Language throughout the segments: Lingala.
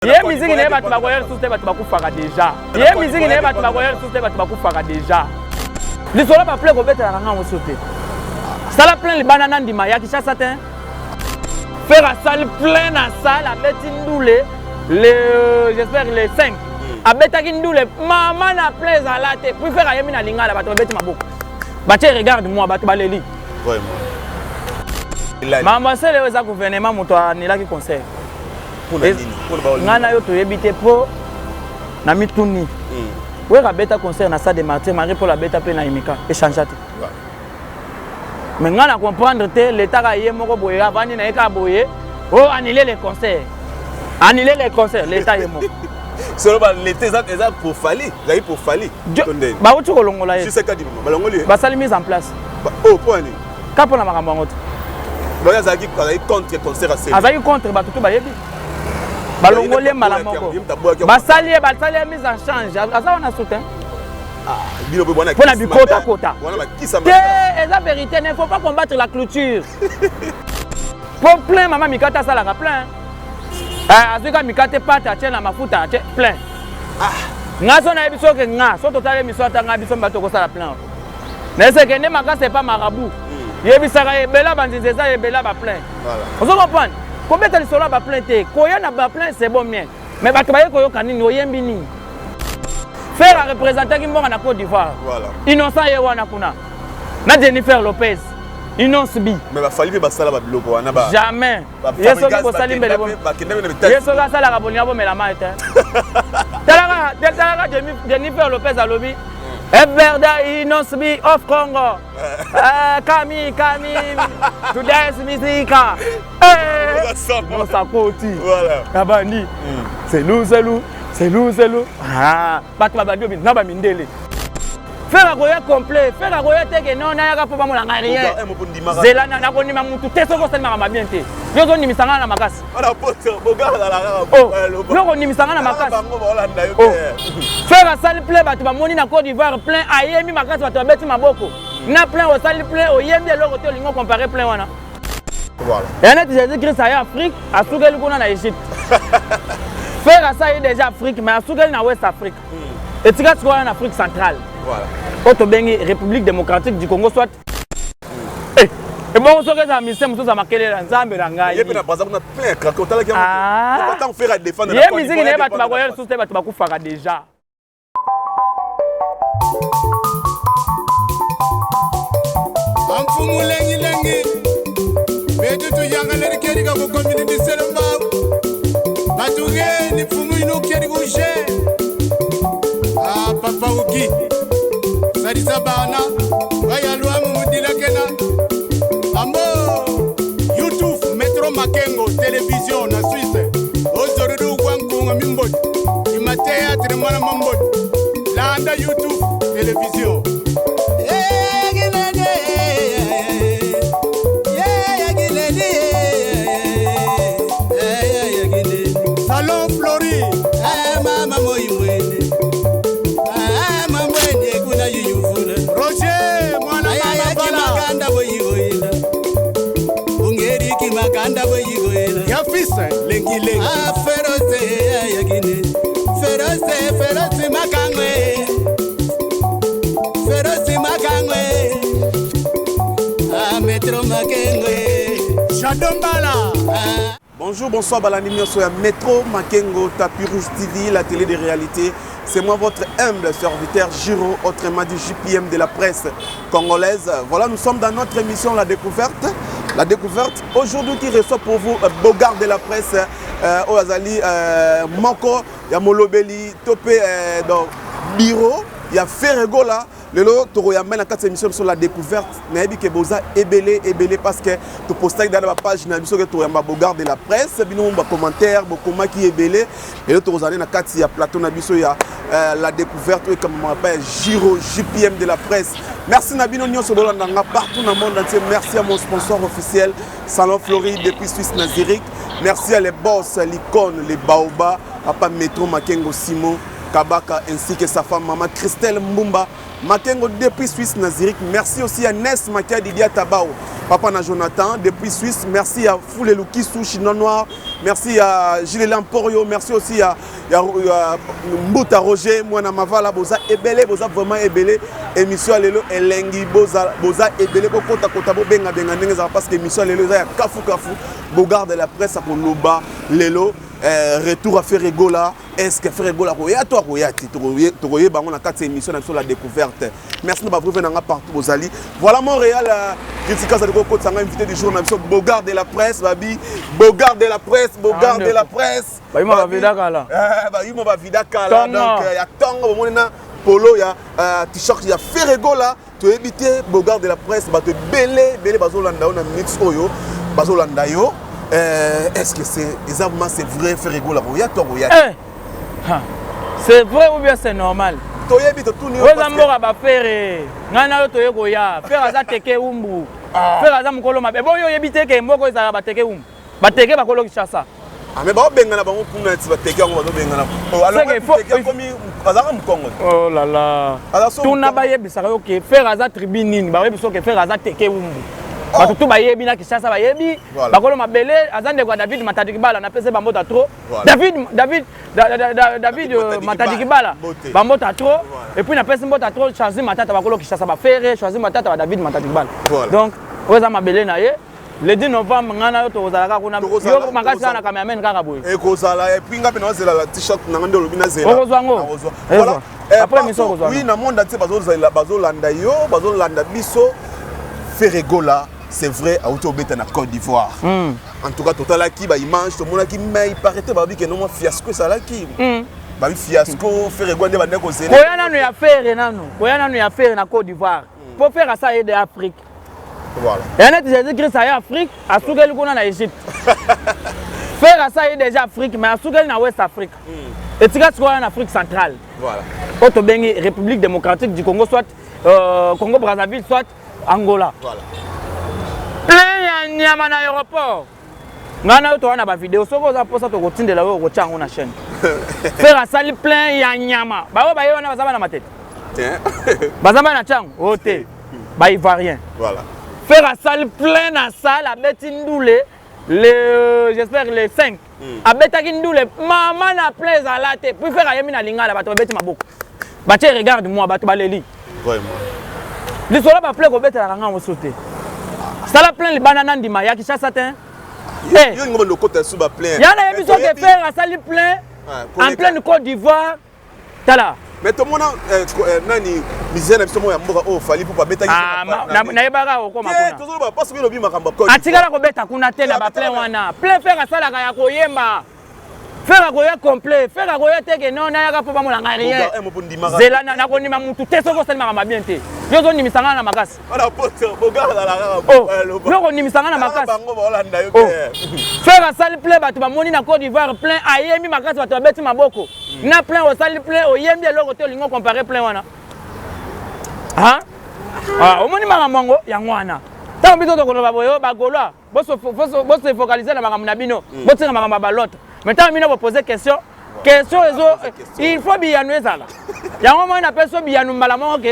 Yé musique n'est pas bakoyer sous te bakufaka déjà. Yé musique n'est pas bakoyer sous te bakufaka déjà. Les sola pas plein kobeta la ranga mosote. Ça la plein les bananes ndima ya Kinshasa te. Faire la salle plein à salle à betindoule le j'espère les 5. A betakindoule maman na plein à la te. Puis faire yemi na linga la bato beti maboko. Bache regarde moi bato baleli. Vraiment. Maman c'est le gouvernement moto anila ki conseil. Ngana yo to yebite po na mituni. Oui, la bêta concert na ça de Martin, Marie pour la bêta pe na imika échanger. Mais ngana comprendre te l'état ka yé moko boye avani na eka boye, oh annuler les concerts. Annuler les concerts, l'état yé moko. Solo ba l'été ça pour fali, ça pour fali. Ba utu ko longola yé. Je sais ka di ba longoli. Ba sali mise en place. Oh point ni. Ka pona makambo ngoto. Ba ya zaki contre concert à c'est. Azaki contre ba tutu ba yebi. Balongolé malamoko. Basali mise en change. Asa on a soutien. Pour la bicota kota. C'est la vérité, il ne faut pas combattre la clôture. Pour plein maman mikata ça la plein. Azuka mikate pata tena mafuta plein. Ngaso na biso ke nga, so total émission tanga biso mbato ko sala plein. Mais c'est que ne maka c'est pas marabout. Yebisaka ebela banzinze ça ebela ba plein. Voilà. Vous comprenez? Combien de sola ba plein te? Koya na ba plein c'est bon bien. Mais ba tobaye koyo kanini oyembi ni. Faire à représenter qui mbonga na Côte d'Ivoire. Voilà. Innocent yewana kuna. Na Jennifer Lopez. Innocent bi. Mais ba fali ba sala ba biloko wana ba. Jamais. Yeso ko sali mbele bo. Yeso ka sala ka bonia bo mela ma ete. Talaka Jennifer Lopez alobi. Everda Inosbi of Congo. Kami today's music. On s'appoti. Voilà. Kabani. C'est nous. Ah, pas de badio na ba mindele. Faire la goya complet, faire la goya te que non na yaka po ba molanga rien. Zela na ko nima mutu te soko sali makamba bien te. Yo zo nimi sangana na makasi. Ana poto boga la la. Yo ko nimi sangana na makasi. Faire la salle plein ba to ba moni na Côte d'Ivoire plein ayemi makasi ba to beti maboko. Na plein au salle plein au yembi eloko te lingo comparer plein wana. Voilà. Et net Jésus-Christ a Afrique, a soukeli kuna na Égypte. Faire ça est déjà Afrique mais a soukeli na Ouest Afrique. Et tu regardes en Afrique centrale. Voilà. Auto bengi République démocratique du Congo soit. Et bon on se regarde à mission muso za makele la nzambe la ngai. Yepe na baza kuna plein krako tala ki. Ah. Pas faire défendre la. Yé musique ne ba ba koyer sous te ba ba kufaka déjà. Amfumu lengi. Bedu tu yanga le keri ka ko community selamba. Batuge ni fumu ino keri ko je. Ah papa uki. Sadisa bana. Waya lwa mumudila kena. Ambo. YouTube Metro Makengo télévision na Suisse. Ozorudu kwankunga mimbot. Imatea tremana mambot. Landa YouTube télévision. Salon Flori. Mama moimwene. Mama mwene kuna yuyufuna. Roger mwana mama bala. Makanda boyigoyela. Ungeri ki makanda boyigoyela. Ya fisa lengi. Feroze yagine. Feroze makangwe. Feroze makangwe. Metro Makengwe. Chadombala. Bonjour, bonsoir, Balani Nyoso, Metro Makengo, Tapis Rouge TV, la télé de réalité. C'est moi, votre humble serviteur Giro, autrement dit JPM de la presse congolaise. Voilà, nous sommes dans notre émission La Découverte. La Découverte, aujourd'hui, qui reçoit pour vous Bogard de la presse, Oazali, Moko, il y a Molobeli, Topé, dans Biro, il y a Ferregola. Le lot, tu as une émission sur La Découverte. Mais il y a ébélé parce que tu postes dans la page de Bogard de la presse. Tu as des commentaires, comment qui est ébélé. Et là, tu as un plateau, La Découverte, comme on appelle Giro, JPM de la presse. Merci Nabino Nyon Sobolanda, partout dans le monde entier. Merci à mon sponsor officiel, Salon Floride depuis Suisse Nazirique. Merci à les boss, l'icône, les Baoba, Papa Metro Makengo Simon. Kabaka ainsi que sa femme maman Christelle Mbumba Makengo depuis Suisse Naziric. Merci aussi à Ness Makia Didia Tabao Papa na Jonathan depuis Suisse. Merci à Foule Lukisou Chino Noir. Merci à Gilles Lamporio. Merci aussi à Mbouta Roger Mwana Mavala Boza Ebele Boza vraiment Ebele émission Lelo Elengi Boza Ebele Bokota Kota Bobenga Benga Nenga parce que émission Lelo ya Kafu Kafu Bogarde de la presse à Koloba Lelo retour à Ferregola. Est-ce que Ferregola Roya toi Roya Toroye Bango na 4 émissions sur la découverte. Merci de m'avoir venir partout aux Ali. Voilà Montréal critique ça de Côte Sanga invité du jour Bogarde de la presse babi Bogarde de la presse Bogarde de la presse. Bah il m'a vida kala. Bah il m'a vida kala donc il y a Tongo monena polo il y a t-shirt il y a Ferregola tu éviter Bogarde de la presse bah te belé bazolanda on a mix oyo bazolanda yo. Est-ce que c'est exactement c'est vrai Ferregola Roya toi Roya? C'est vrai ou bien c'est normal? Toye bito tout ni. Ozambora ba faire. Ngana yo toye koya. Faire aza teke umbu. Faire aza mukolo mabe. Bon yo yebite ke mboko ezala ba teke umbu. Ba teke ba kolo kishasa. Ah mais ba bengana bango kuna ti ba teke ngo ba bengana. Alors que faut komi azanga mukongo. Oh là là. Tuna ba yebisa yo ke faire aza tribune nini. Ba yebiso ke faire aza teke umbu. Batutu bayebi na Kishasa bayebi bakolo mabele azande kwa David Matadikibala na pese bambota trop David Matadikibala bambota trop et puis na pese mbota trop Chazi Matata bakolo Kishasa ba faire Chazi Matata ba David Matadikibala donc oza mabele na ye le 10 novembre ngana yo to ozalaka kuna yo makasi na cameraman kaka boye e kozala et puis ngape na zela la t-shirt na ngande lobi na zela okozwango voilà après mission okozwango oui na monde ati bazolanda yo bazolanda biso Ferregola. C'est vrai, à Autobeta na Côte d'Ivoire. En tout cas, total qui ba image, tout le monde qui mais il paraît que non fiasco ça là qui. Ba fiasco Ferregola ba ndeko zela. Koyana no ya faire nanu. Koyana no ya faire na Côte d'Ivoire. Pour faire ça aider Afrique. Voilà. Et on a dit que ça y Afrique, à Sougel qu'on a Égypte. Faire ça aider déjà Afrique, mais à Sougel na Ouest Afrique. Et tu vois en Afrique centrale. Voilà. Autobengi République démocratique du Congo soit Congo Brazzaville soit Angola. Voilà. Plein nyama na aéroport. Ngana to wana ba vidéo soko za posa to kotindela yo kotchanga na chaîne. Faire sali plein ya nyama. Ba yo ba yo na bazaba na matete. Tiens. Bazaba na chang. Ote. Ba ivoirien. Voilà. Faire sali plein na salle à betindoule le j'espère les 5. A betakindule maman na plein za latte. Puis faire yemi na lingala ba to beti maboko. Ba tie regarde moi ba to baleli. Vraiment. Les sola ba plein ko betela kanga mo sauter. Ça la plein les bananes ndima ya Kishasa ten. Eh, yo ngobo le côté sous ba plein. Ya na émission de faire à sali plein en pleine Côte d'Ivoire. Tala. Mais tout le monde nani misena biso mo ya mboka o fali pour pas beta ki. Ah, na yebaka o koma kuna. Toujours ba parce que lobi makamba ko. Atikala ko beta kuna te na ba plein wana. Plein faire sala ka ya koyemba. Faire à goya complet, faire à goya teke non na yaka po ba molanga rien. Zela na ko nima mutu te soko salima ma bien te. Yo zo nimi sangana na makasi. Ala pote boga la la. Oh, yo ko nimi sangana na makasi. Bango ba olanda yo ke. Faire à sali plein ba to ba moni na Côte d'Ivoire plein ayemi makasi ba to beti maboko. Na plein o sali plein o yembi eloko te lingo comparer plein wana. Hein? Ah, o moni mango ya ngwana. Tant biso to ko ba boyo ba golwa. Bo se focaliser na makambo na bino. Bo tsenga makambo ba lot. Maintenant, il faut poser question. Question, il faut bien nous ça là. Il y a un moment où on appelle ça bien nous malamment que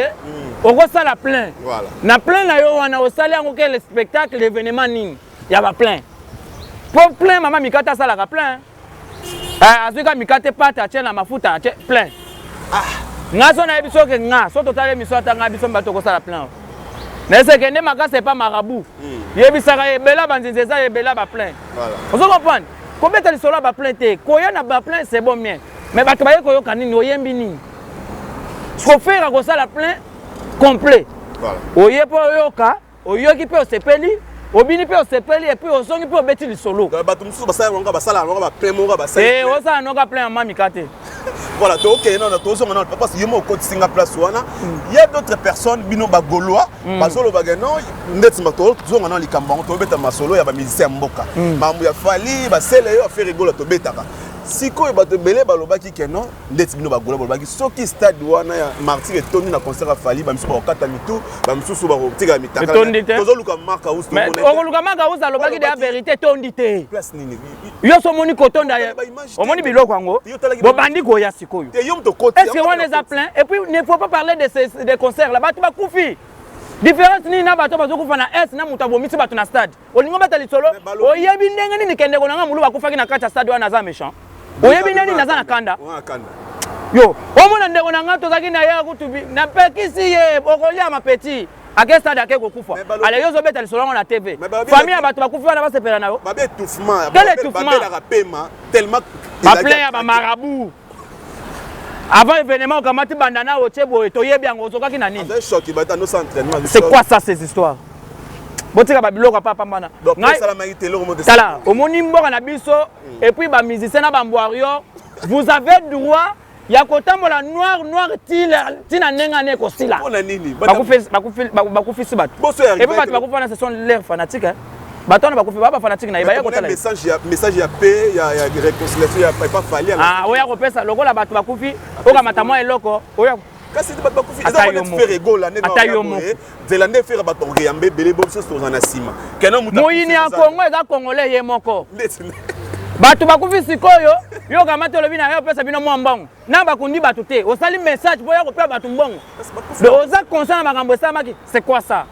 on reçoit la plein. Voilà. Na plein là yo on a au salaire on le spectacle l'événement ning. Il y a pas plein. Pour plein maman mikata ça la plein. Ah azika mikate pata tena mafuta plein. Ah. Ngaso na biso ke nga so total émission tanga biso mbato ko ça la plein. Mais c'est que ne maka c'est pas marabout. Yebisaka ebela banzinzeza ebela ba plein. Voilà. Vous comprenez? Combien de sola ba plein te koya na ba plein c'est bon bien mais bato ba yeko yoka nini oyembi nini faut faire ko sala plein complet voilà oye po yoka oyoki pe osepeli obini pe osepeli et puis osongi pe obeti li solo bato musu basala ngo basala ngo ba plein mo basala eh osala ngo plein mami kate voilà to OK non to zonga non parce que yemo ko tsinga place wana il y a d'autres personnes bino ba gaulois basolo ba non ndeti mato zonga non likambango to beta masolo ya ba musicien mboka mambu ya fali ba sele yo faire rigolo to betaka sikoyo bato belé balobaki ke non ndeti bino bagola balobaki soki stade wana ya martyr etondi na concert afali bamisu bakokata mitu bamisusu bakotika mitaka tozoluka marka us okoluka marka us alobaki de la vérité tondi te place nini yo somoni kotonda omoni biloko yango bobandi koya sikoyo est-ce que on les a plein et puis ne faut pas parler de ces concerts là bato bakufi différence ni na bato bazokufa na est na mutu abomisi bato na stade olingo bata lisolo oyebi ndenge nini kende konanga mulu bakufaki na kati ya stade wana za méchant oyebi nini naza na kanda yo omona ndeko nanga tozaki na ya kutubi na pekisi ye okolia mapeti ake stade ake kokufa ale yo zobeta lisolo na TV famille ya bato bakufi wana basepela nayo babe étouffement quel étouffement la paiement tellement plein ya ba marabout avant événement comme tu bandana au tchebo et toyebi yango zokaki na nini c'est quoi ça ces histoires botika ba biloko papa mana tala omoni mboka na biso et puis ba musicien na ba mbwario vous avez droit ya kotambola noir tina nenga ne ko sila bakufisi bato et puis bato bakufana ce sont leurs fanatiques bato na bakufi baba fanatique na ibaya kotala message ya paix ya réconciliation ya pas fali ah oya kopesa lokola bato bakufi oka matamwa eloko oya kasi bato bakufi eza ko faire egola ne na zelande faire bato ngeyambe belé boso tozana sima kenan muta moyini ya Congo eza congolais ye moko bato bakufi sikoyo yo kama tolobi na yo pesa bino mwambongo na bakundi bato te osali message boya kopea bato mbongo de oza conscient na makambo esamaki c'est quoi ça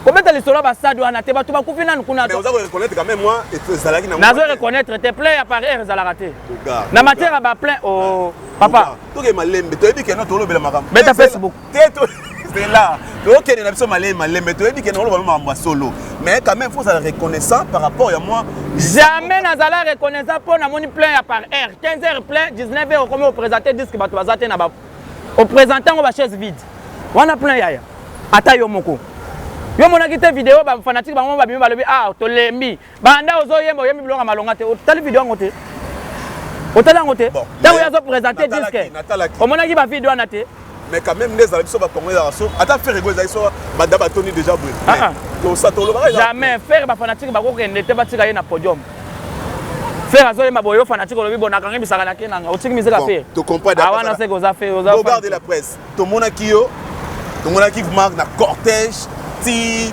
combien de l'histoire va ça doit nater bato bakufi nanu kuna mais on doit reconnaître quand même moi et zalaki na nazo reconnaître te plein à Paris zalaraté na matière ba plein oh papa to ke malembe to ebi ke no to lobela makambo beta Facebook c'est là to ke na biso malembe to ebi ke no lobela makambo solo mais quand même faut ça reconnaissant par rapport à moi jamais nazala reconnaissant pour na moni plein à par heure 15h plein 19h comme au présenter disque bato bazate na ba au présentant on va chaise vide on a plein yaya ata yo moko yo mona kite vidéo ba fanatique ba ba bimi ba lobi ah to lembi banda ozo yemba yembi bilonga malonga te otali vidéo ngote otala ngote tango yazo présenter disque o mona ki ba vidéo na te mais quand même les albiso ba congolais la so ata faire ego za so ba daba toni déjà brûlé to ça to lo ba jamais faire ba fanatique ba ko kende te batika ye na podium faire azo yemba boyo fanatique lobi bona kangi bisaka na kenanga otiki miseka faire to comprendre awana se goza faire oza regarde la presse to mona ki yo to mona ki marque na cortège ti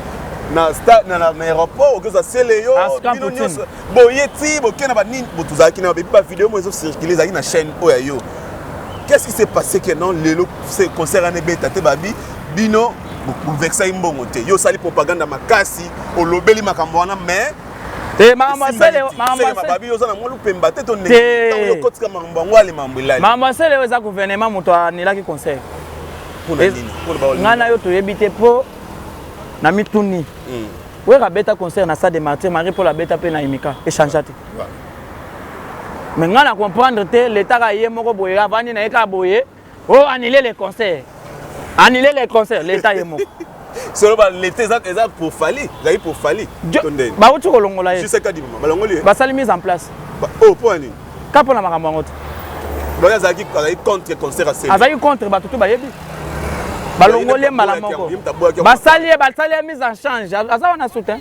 na stade na aéroport au que sele yo boyeti bokena ba nini botuzaki na ba vidéo mo circuler zaki na chaîne oya yo qu'est-ce qui s'est passé que non lelo ce concert ane beta te babi bino vexa imbongo te yo sali propagande makasi olobeli makambo wana mais te mama sele babi yo sana mo lupemba te to ne yo kotika makambo ngwali mambo ilali mama sele eza gouvernement moto anilaki concert ngana yo to yebite po na mituni wera beta concert na ça de Martyr Marie pour la beta pe na imika échangeate mais ngana comprendre te l'état ka yé moko boye avani na eka boye oh annuler les concerts l'état yé moko solo ba l'été exact pour fali zai pour fali tondeni ba uti ko longola ye je sais ka di ba longoli ba sali mise en place oh point ni ka pona makambo ngote ba ya zaki contre concert à azaki contre ba tutu ba yebi balongole malamoko basali mise en change aza wana soutien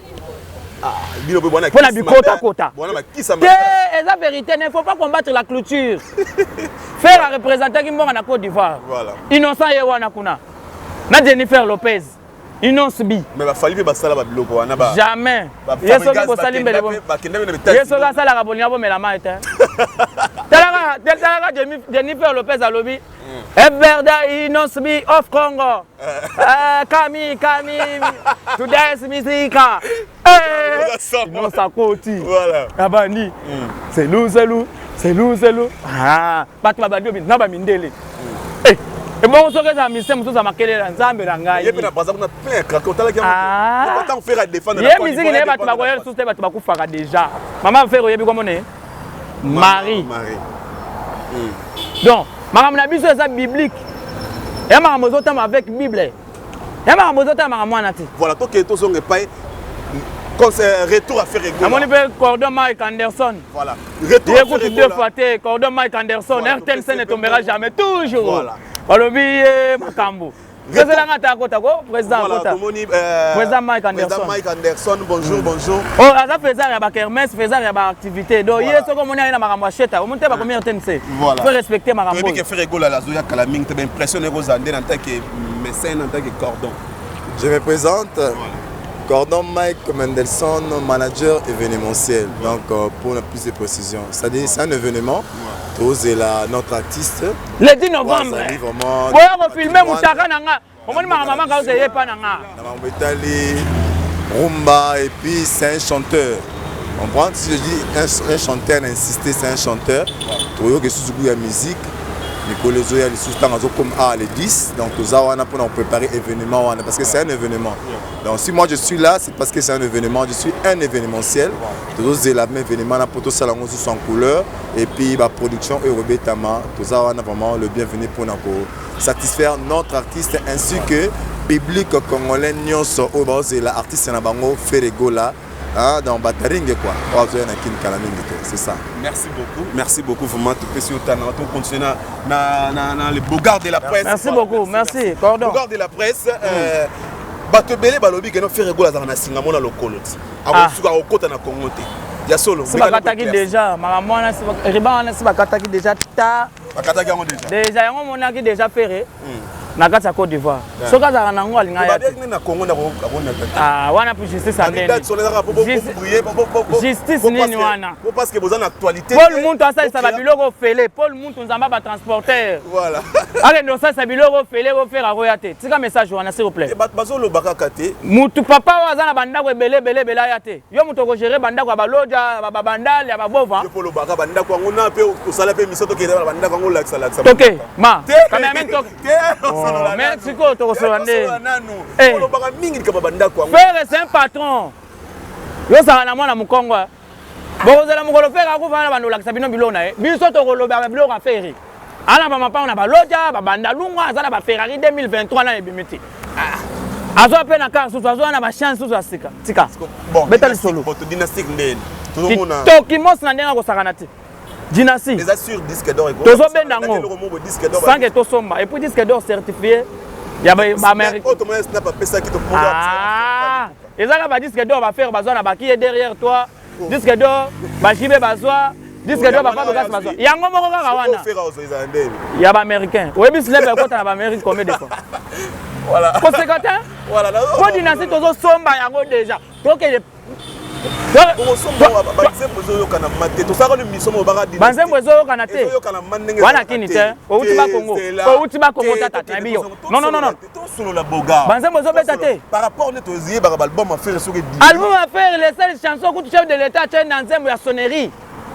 pour la bikota kota c'est la vérité il ne faut pas combattre la clôture faire à représenter qui mbonga na Côte d'Ivoire innocent ye wana kuna na Jennifer Lopez innocent bi mais ba fali ba sala ba biloko wana ba jamais yeso ko bosali mbele bo yeso ka sala ka bonia bo melama ete talaka Jennifer Lopez alobi Everda Inosbi of Congo. Kami to dance music. Non ça côté. Voilà. Abani. C'est loup. Ah, pas toi badio na ba mindele. Eh, et bon so que ça mi sem ça makele la nzambe la ngai. Yepe na baza kuna plein craquer otala ki. Ah. Pas tant faire défendre la musique ne ba tu ba koyel sous te ba tu ba kufaka déjà. Maman faire yebi comment ne? Marie. Donc maman na biso ça biblique. Et maman zotam avec Bible. Et maman zotam maman na ti. Voilà, toi qui to songe pas retour à faire égo. Amoni pe Cordon Mike Anderson. Voilà. Retour à faire égo. Deux fois té Cordon Mike Anderson, RTNC ne tombera jamais toujours. Voilà. Balobi makambo. Président Mike Anderson. Mike Anderson, bonjour, bonjour. Oh, ça faisait la kermesse, faisait la activité. Donc hier ce qu'on a na makamacheta, on monte pas combien TNC. Voilà. Faut respecter makambo. Tu veux que faire rigoler la Zoya Kalaming, tu impressionné aux Andés en tant que mécène, en tant que cordon. Je me présente. Cordon Mike Mendelssohn, manager événementiel. Donc, pour plus de précision, c'est-à-dire c'est un événement. Tous et notre artiste. Le 10 novembre. Oui, on va filmer Moutaka Nanga. On va dire maman quand vous n'avez pas Nanga. Rumba et puis c'est un chanteur. On prend si je dis un chanteur, insister, c'est un chanteur. Tout le sous la musique. Nicolas Zoya les sous-temps comme les 10. Donc tout ça on a pour préparer événement parce que c'est un événement. Donc si moi je suis là, c'est parce que c'est un événement. Je suis un événementiel. Tout ça la même événement pour tout ça sous son couleur et puis la production Eurobetama. Tout ça on a vraiment le bienvenu pour satisfaire notre artiste ainsi que public congolais nyonso au l'artiste na bango Ferregola. Dans Bataringue quoi. C'est ça. Merci beaucoup vraiment. Tu peux continuer dans les bogards de la presse. Merci beaucoup, merci. Cordon. Bogards de la presse. Batebele balobi que no Ferregola dans na singamo na lokolo. Abo suka okota na Congo te. Ya solo. C'est bakataki déjà. Maman na riba na bakataki déjà ta. Bakataki yango déjà. Déjà yango monaki déjà ferré. Na kati ya Côte d'Ivoire. Soka za nango alinga ya. Na Congo na wana pour justice andene. Justice nini wana? Parce que vous en actualité. Paul Muntu asa sa biloko fele. Paul Muntu nzamba ba transporteur. Voilà. Ale no sa biloko fele go faire royate. Tika message wana s'il vous plaît. Bazolo bakaka te. Mutu papa waza na bandako ebele ya te. Yo mutu ko gérer bandako ya baloja, ba bandal ya ba bova. Yo polo baka bandako ngona pe osala pe misoto ke bandako ngolo laksa. Toke, ma. Quand même toke. Mexico, tu reçois Frère, c'est un patron. Yo ça na mwana mukongo. Bon, la mukolo faire ako fana bando la sabino bilona. Biso to kolo ba bilo ka faire. Ana ba mapa na ba loja, ba banda lungwa za ba Ferrari 2023 na ebimiti. Azo pe na ka susu azo na ba chance susu asika. Tika. Bon, beta solo. Dynastique ndeni. Tout le monde. Toki mos na ndenga ko sakanati. Dynastie. Les assure disque d'or et quoi. Tozo bendango. 5 et somba et puis disque d'or certifié. Ya ba Amérique. Automatiquement n'a pas payé qui te pour. Ah. Et ça ba disque d'or va faire bazwa na ba qui est derrière toi. Disque d'or ba jibe bazwa. Disque d'or ba pas gas bazwa. Yango moko kaka wana. Ya ba américain. Oyebi slebe ko ta ba Amérique combien de fois. Voilà. Conséquent. Voilà. Ko dynastie tozo somba yango déjà. Donc banzembo ezokana te wana kini te outi ba Congo tata na biyo non banzembo ezobeta te par rapport neto oziye ba album à faire sur album à faire les seules chansons que chef de l'état tient dans nzembo ya sonnerie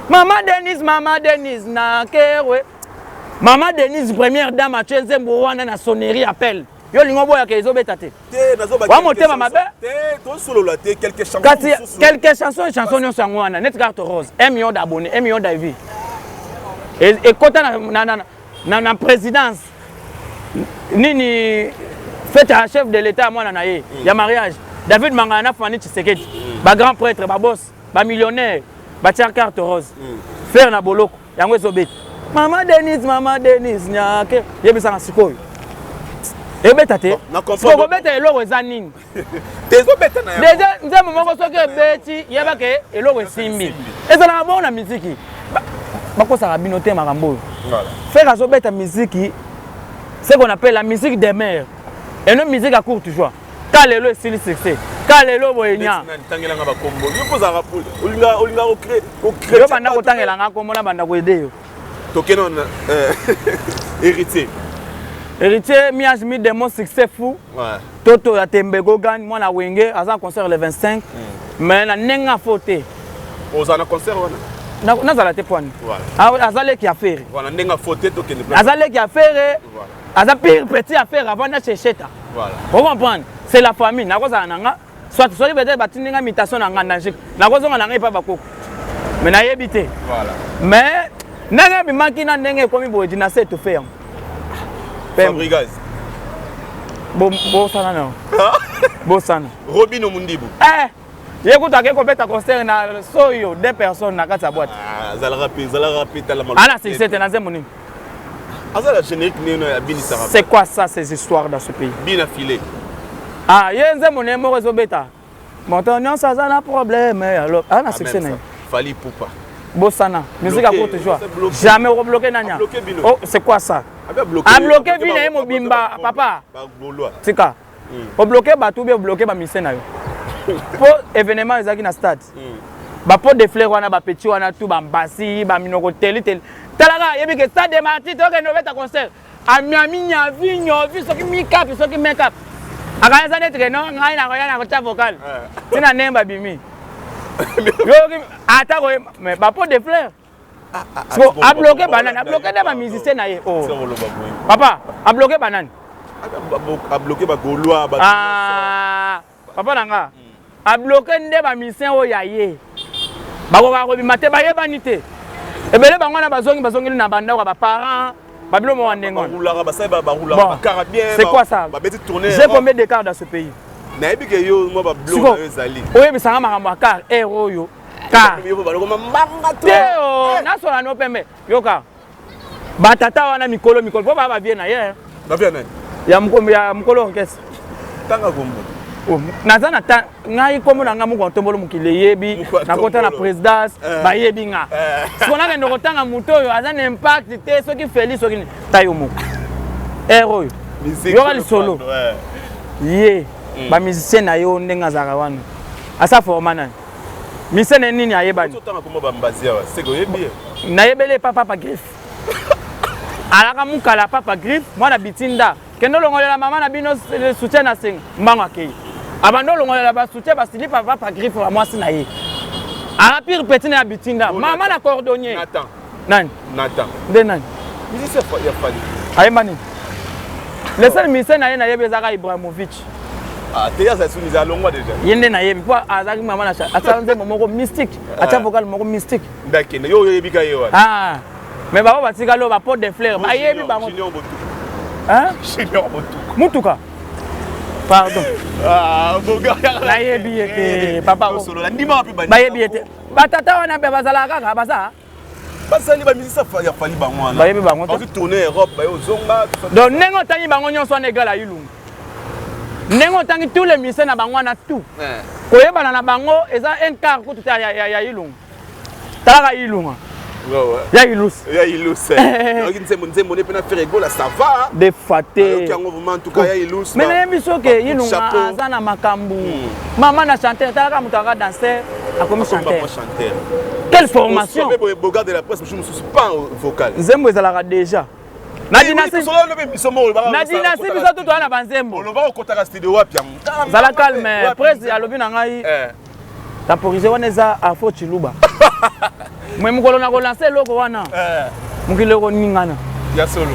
Maman Denise na kewe Maman Denise première dame a tient nzembo wana na sonnerie appel yo lingo boya ke ezobeta te wa motema mabe to solo la te quelques chansons nyonso yango wana net carte rose 1 million d'abonnés 1 million d'avis et kota na présidence nini fête à chef de l'état mwana na ye ya mariage David Mangana na Fani Tshisekedi ba grand prêtre ba boss ba millionnaire ba tia carte rose faire na boloko yango ezobeta Maman Denise nyake yebisa sikoyo ebeta te soko beta eloko eza nini tezobeta na déjà nzembo moko soki ebeti yeba ke eloko esimbi ezalaka bongo na miziki bakosaka bino te makambo oyo faire azobeta miziki ce qu'on appelle la musique des mères et non musique à courte joie ka lelo esili succès ka lelo boyenya tangelanga bakombo yo kozaka olinga ocréer yo banda kotangelanga kombo na banda koyede yo tokeno héritier Héritier Miage mis des mots succès fou. Ouais. Toto ya Tembego gagne moi na Wenge à un concert le 25. Mais na nenga faute. Ozana concert wana. Na zala te point. Voilà. Azale qui a fait. Voilà nenga faute to kene. Azale qui a fait. Aza pire petit affaire avant na checheta. Voilà. Vous comprenez? C'est la famille na koza nanga. Soit peut-être batinga imitation na ngana. Na koza nanga pas bakoko. Mais na yebité. Voilà. Mais nanga bimaki na ndenge komi bo dynastie to faire. Fabrigaz. Bon sana non. Bon sana. Robino Mundibu. Yekuta ke kopeta concert na soyo 2 personnes na kati ya boîte. Zala rapide la Ana succès te na nzembo nini. C'est quoi ça, ces histoires dans ce pays? Bien affilé. Ah, il y a un mon réseau bêta. Mon tonton, ça a un problème. Alors, ah, c'est ça. Fali Poupa. Bossana, musique à votre choix. Jamais rebloqué Nanya. Oh, c'est quoi ça? A bloqué Vina et Mobimba, papa. C'est quoi? Au bloqué, tout bien bloqué, ma mission. Pour événement, ils ont un stade. Pour des fleurs, on a des petits, on a tout, basi, minoko, tel. Talaga, il y a des stades de Marty, tu as un concert. A Miami, a vu, ceux qui make-up, ceux qui make-up. A quand ça n'est non, il y a un vocal. Tu n'as pas babimi. Attends, mais pour des fleurs. A bloqué banane, a bloqué des musiciens. Papa, a bloqué banane. A bloqué ma Gaulois. Ah, papa nanga. A bloqué des musiciens au yaye. Bako ko bimate ba yebanité. Et bien les bangona bazongi na banda wa ba parents. Babilo mo wandengo. C'est quoi ça? J'ai combien de cars dans ce pays? Nayebi ke yo mo ba blow na ezali. Oyebi sanga makambo car héros yo. Car. Teo, na so na no pembe. Yo car. Batata wana mikolo po ba vie na ye. Ba vie na. Ya mukolo orchestre. Tanga kombo. Nazana ta ngai komo na ngamu kontombolo mukile yebi na kota na présidence ba yebi nga. Sona ke ndoko tanga muto yo azana impact te soki Félix soki tayo mu. Héros. Yo ali solo. Ye. Ba musicien na yo ndenga zaka wana. Asa forma na. Misene nini ayebani? Totanga kombo ba mbazia wa. Seko yebi. Na yebele papa griffe. Alaka mukala papa griffe, mwana bitinda. Kendo longolela mama na bino soutien na sing mbango akei. Abando longolela ba soutien ba sili papa griffe wa mwasi na ye. Ala pire petit na bitinda. Mama na cordonnier. Nathan. Nani? Nathan. De nani? Musicien ya fali. Ayembani. Le seul musicien na ye na yebe zaka Ibrahimovic. Ah, Théa ça soumise à longwa déjà. Yende na yebi kwa azaki mama na cha. Atanze momoko mystique. Acha vocal moko mystique. D'accord. Yo yebi ka yo. Ah. Mais baba batika lo ba pot de fleurs. Ba yebi ba mo. Hein? Junior Botou. Mutuka. Pardon. Ah, boga. La yebi ete papa. Solo la ndima pe ba. Ba yebi ete. Batata wana pe bazala kaka basa. Basali ba musicien ya fali bango wana. Ba yebi bango. On tourner Europe ba yo zonga. Donc nengo tangi bango nyonso na égal à Yulungu. Nengo tangi tous les musiciens na bango na tout. Koyeba na bango eza un quart ko tuta ya Yulungu. Talaka Yulungu. Ya ilus. Ya ilus. Donc nzembo ne pena faire ego la ça va. De faté. Donc en moment en tout cas ya ilus. Mais na biso ke Yulungu azana makambu. Maman na chanteur talaka mutaka danser a comme chanteur. Quelle formation? Boga de la presse je me suis pas vocal. Nzembo ezalaka déjà. Na dynastie biso tout wana banzembo. On va au kotaka studio wapi ya. Zala calme, presse alobi na ngai. Temporiser wana eza afo chiluba. Moi mukolo na ko lancer loko wana. Mukile ko ningana. Ya solo.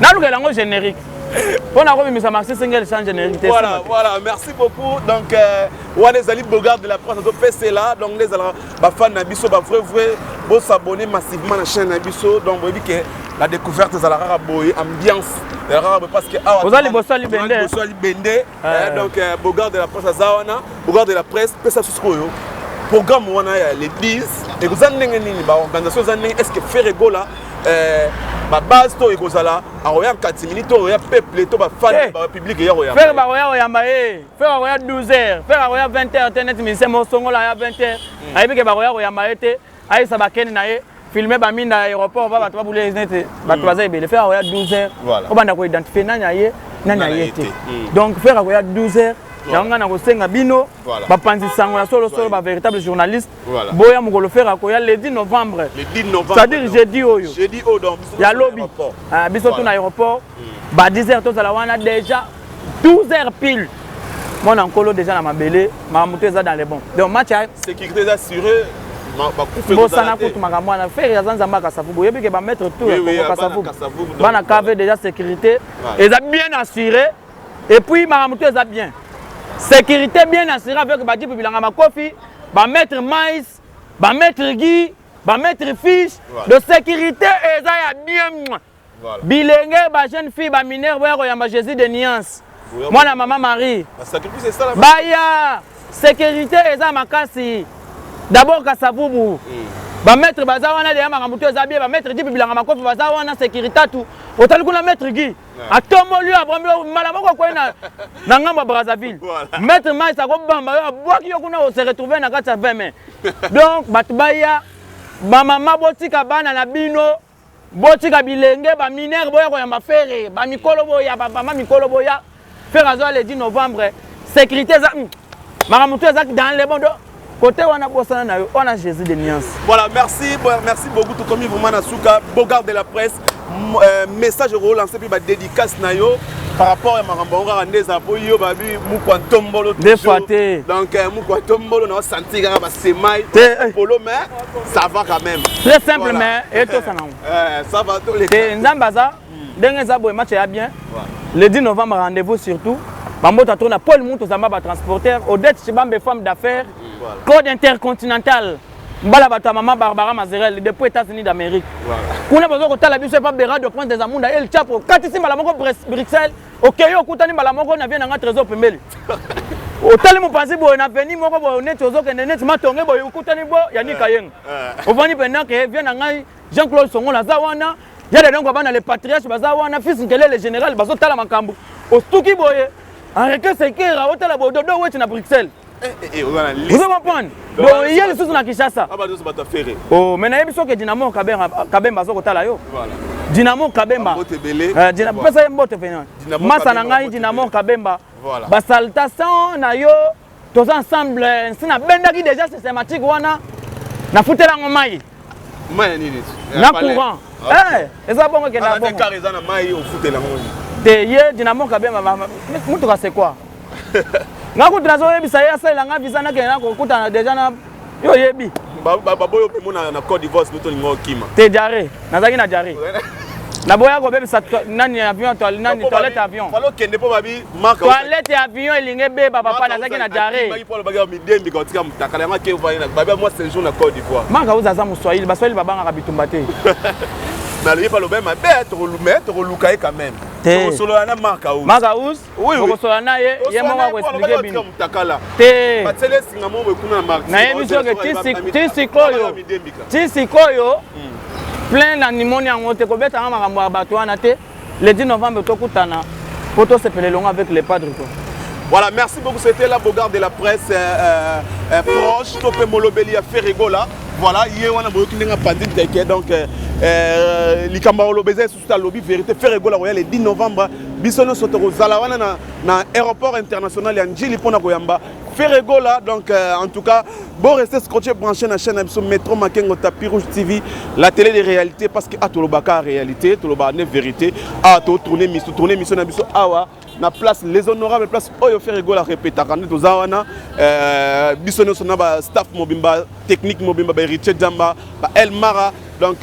Na lukela ngo générique. On a remis ça Maxi Single sans générique. Voilà, merci beaucoup. Donc wana ezali Bogard de la presse to PC là. Donc les ala ba fan na biso ba vrai bo s'abonner massivement na chaîne na biso. Donc vous que la découverte de la rare boy ambiance parce que vous allez bosser à Libende donc Bogard de la presse zawana Bogard de la presse pesa suskoyo programme wana les 10 et vous avez nini ba organisation zani est-ce que faire gola ba base to ekozala a roya 4 minutes to roya peuple to ba fan ba public ya roya faire ba roya yamba faire roya 12h faire roya 20h internet mise mo songola ya 20h ayibi ke ba roya yamba ete ayi sabakeni na ye filmer ba minda aéroport va batwa boule net batwa za ebele faire roya 12h obanda ko identifier nanya ye te donc faire roya 12h yanga na ko senga bino ba panzi sango ya solo ba véritable journaliste boya mukolo faire ko ya le 10 novembre c'est-à-dire jeudi oyo donc ya lobby biso tout na aéroport ba 10h to zala wana déjà 12h pile mon ankolo déjà na mabele mamuto eza dans les bons donc match sécurité assurée bosana kutu makambo wana faire ya zanzamba kasavubu yebi ke ba mettre tout kasavubu bana cave déjà sécurité eza bien assuré et puis mamuto eza bien sécurité bien assurée avec badi bilanga makofi ba mettre mais ba mettre Guy ba mettre fiche de sécurité eza ya bien bilenge ba jeune fille ba mineur boya ko yamba Jésus de Nuance mwana maman Marie baya sécurité eza makasi d'abord kasavubu ba maître baza wana de makambuto ezabie ba maître dipi bilanga makofi baza wana sécurité tout otali kuna maître gi atomboli abombi mala moko ko na ngamba Brazzaville maître mai sa ko bamba yo abwaki yo kuna se retrouver na kati ya 20 mai donc batubaya mama botika bana na bino botika bilenge ba mineur boya ko ya mafere ba mikolo boya ba mama mikolo boya faire azo le 10 novembre sécurité za maramutu za dans les bons côté wana bosana na yo on a Jésus de nuance. Voilà, merci beaucoup tout comme vraiment na suka Bogard de la presse message relancé puis ba dédicace na yo par rapport à makambo nga ndeza po yo ba bi mu kwantombolo des fois té donc mu kwantombolo na senti nga ba semai polo mais ça va quand même très simple mais et tout ça non ça va tous les té ndambaza ndenge za boy match ya bien le 10 novembre rendez-vous surtout bambota tona Paul Muntu zamba ba transporteur Odette Chibambe femme d'affaires code intercontinental mbala bato mama Barbara Mazerel depuis États-Unis d'Amérique kuna bazo ko tala biso pa bera de point des amunda El Chapo katisi mbala moko Bruxelles okeyo kutani mbala moko na bien nga trésor pembeli otali mo panzi bo na veni moko bo net ozo kende net matonge bo kutani bo yani kayenga ovani pendant que vient ngai Jean-Claude Songo la zawana yale donc bana les patriarches bazawana fils ngele le général bazo tala makambu ostuki boye arrêtez ce qui otala bo dodo wetu na Bruxelles. Vous comprenez? Donc il y a les choses na Kinshasa. Oh, mais na yebiso ke Dynamo Kabemba zo kotala yo. Voilà. Dynamo Kabemba. Dynamo pesa mbote venant. Masa na ngai Dynamo Kabemba. Voilà. Basaltation na yo tous ensemble sina benda ki déjà systématique wana na futela ngomai. Mai nini? Na courant. Eza bongo ke na bongo. Carreza na mai au futela ngomai. Te ye Dynamo Kabemba mutu ka c'est quoi? Ngako trazo yebi sa ya sala nga visa na kena ko kutana deja na yo yebi baboyo pe mona na Côte d'Ivoire to ngo kima te jare nazaki na jare na boya ko bebi sa nani avion to nani toilette avion falo kende po babi marque toilette avion elinge be papa nazaki na jare baki polo bagi mi dembi ko tika mutakala nga ke va na babi moi séjour na Côte d'Ivoire manga uzaza mu Swahili ba Swahili babanga kabitumba te na lui pas le même mais to lukai quand même to solo na Makaus oui ko solo na ye mo ko expliquer bino mutakala te batele singa mo kuna marque na yebiso ke tisikoyo plein d'animoni en monte ko beta makambo ya bato wana te le 10 novembre to kutana poto sepelelonga avec les padres quoi. Voilà, merci beaucoup. C'était la Bogard de la presse proche. Topé Molobeli à Ferregola. Voilà, hier on a beaucoup de pandine teke donc likamba olobeze sous ta lobby vérité Ferregola royal le 10 novembre bisono sotoro zalawana na aéroport international ya Njili pona koyamba Ferregola donc en tout cas bon restez scotché branché na chaîne Abso Métro Makengo Tapis Rouge TV la télé de réalité parce que atolobaka réalité toloba ne vérité a to tourner mission na biso awa na place les honorables place oyo Ferregola répéta quand to zawana bisono sona ba staff mobimba technique mobimba ba Richie Djamba ba El Mara donc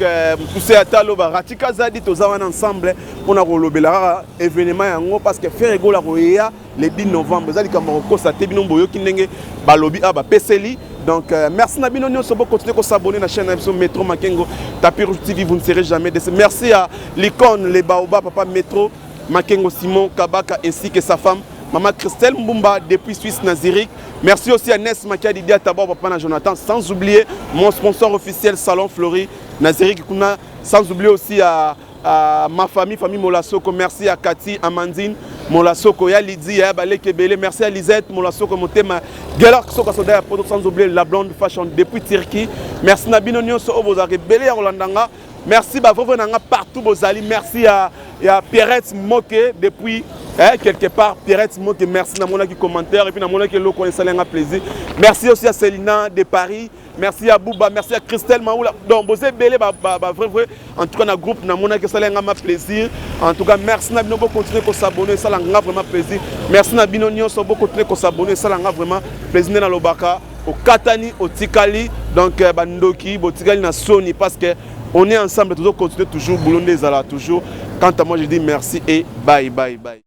poussé à talo ba Ratika Zadi to zawana ensemble on a rolobela événement yango parce que Ferregola roya le 10 novembre zali kamoko sa tebino boyo kinenge ba lobby ba peseli donc merci Nabino Nyonso bo continuer ko s'abonner na chaîne Abso Métro Makengo Tapis Rouge TV vous ne serez jamais déçus. Merci à l'icône les Baoba papa Métro Makengo Simon Kabaka ainsi que sa femme Maman Christelle Mbumba depuis Suisse Nazirique. Merci aussi à Ness Makia Didia Tabar Papa Jonathan, sans oublier mon sponsor officiel Salon Fleury Nazirique Kuna, sans oublier aussi à ma famille Molasoko. Merci à Cathy Amandine Molasoko, ya Lydie, ya Baleke Bele. Merci à Lisette Molasoko Motema Gelor Soka Soda sans oublier la blonde fashion depuis Turquie. Merci Nabino Nyonso Obozare Bele à Rolandanga. Merci Bavovenanga partout Bozali. Merci à Pierrette Moke depuis quelque part Pierrette Moke. Merci à mon qui commentaire et puis à mon qui le connaît, ça un plaisir. Merci aussi à Célina de Paris. Merci à Bouba, merci à Christelle Maoula. Donc Bozé Belé vrai en tout cas dans groupe na mon qui ça un plaisir. En tout cas merci na bino continuer à s'abonner, ça a vraiment plaisir. Merci na bino nyonso continuer à s'abonner, ça a vraiment plaisir na lobaka au Katani au Tikali donc bandoki botikali na Sony parce que on est ensemble, toujours continuer, toujours, Boulondé Zala, toujours. Quant à moi, je dis merci et bye, bye, bye.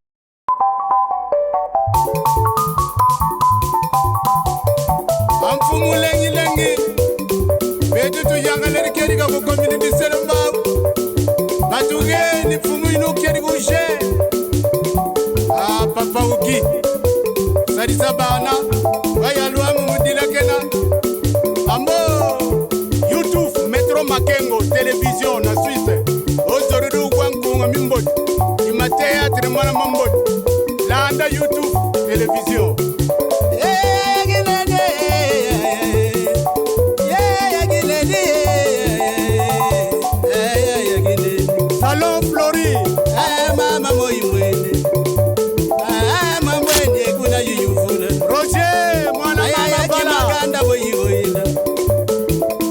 YouTube théâtre mwana mambo landa YouTube télévision Salon Flori mama moyimwene mamwene kuna yuyufuna Roger mwana mama bala makanda boyigoyela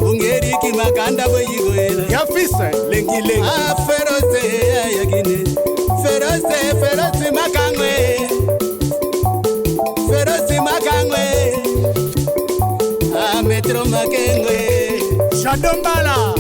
ungeriki makanda boyigoyela Yafisa lengi lengi feroze yagine feroze makangwe feroze makangwe metro makengwe Shadombala